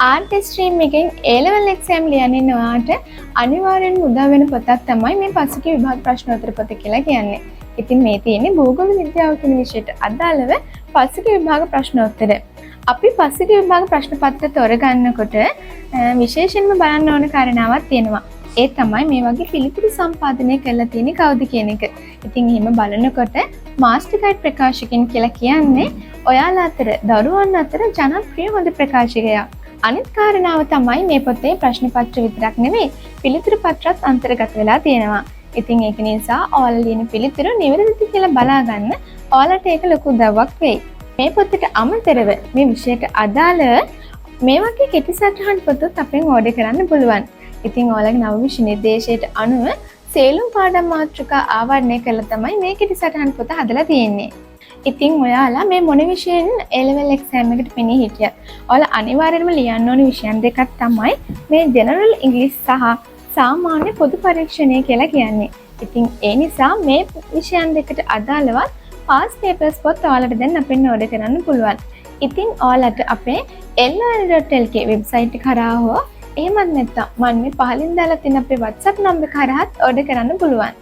Art stream එකෙන් A level exam ලියන්න ඉන්න ඔයාට අනිවාර්යෙන්ම උදා වෙන පොතක් තමයි මේ පසුගිය විභාග ප්‍රශ්නෝත්තර පොත කියලා කියන්නේ. ඉතින් මේ තියෙන්නේ භූගෝල විද්‍යාව කියන විෂයට අදාළව පසුගිය විභාග ප්‍රශ්නෝත්තර. අපි පසුගිය විභාග ප්‍රශ්න පත්‍ර තෝරගන්නකොට විශේෂයෙන්ම බලන්න ඕන කාරණාවක් තියෙනවා. ඒ තමයි මේ වගේ පිළිතුරු සම්පාදනය කරලා තියෙන්නේ කවුද කියන එක. ඉතින් එහෙම බලනකොට මාස්ටර් ගයිඩ් ප්‍රකාශකයන් කියලා කියන්නේ ඔයාලා අතර දරුවන් අතර ජනප්‍රිය හොඳ ප්‍රකාශකයා. අනිත් කාරණාව තමයි මේ පොතේ ප්‍රශ්න පත්‍ර විතරක් නෙවෙයි පිළිතුරු පත්‍රත් අන්තර්ගත වෙලා තියෙනවා. ඉතින් ඒක නිසා ඔයාලා ලියන පිළිතුරු නිවැරදිද කියලා බලාගන්න ඔයාලට ඒක ලොකු උදව්වක් වෙයි. මේ පොතට අමතරව මේ විෂයට අදාළ මේ වගේ කෙටි සටහන් පොතත් අපෙන් ඕඩර් කරන්න පුළුවන්. ඉතින් ඔයාලගේ නව විෂය නිර්දේශයට අනුව සේලුම් පාඩම් මාතෘකා ආවරණය කරලා තමයි මේ කෙටි සටහන් පොත හදලා තියෙන්නේ. ඉතින් ඔයාලා මේ මොන විෂයෙන් A level exam එකට පෙනී හිටියත් ඔයාලා අනිවාර්යයෙන්ම ලියන්න ඕන විෂයන් දෙකක් තමයි මේ general english සහ සාමාන්‍ය පොදු පරීක්ෂණය කියලා කියන්නේ. ඉතින් ඒ නිසා මේ විෂයන් දෙකට අදාළවත් past papers පොත් ඔයාලට දැන් අපෙන් ඕඩර් කරන්න පුළුවන්. ඉතින් ඔයාලට අපේ lr.lk වෙබ්සයිට් එක කරා හෝ එහෙමත් නැත්නම් මම මේ පහලින් දාලා තියෙන අපේ WhatsApp නම්බර කරාත් ඕඩර් කරන්න පුළුවන්.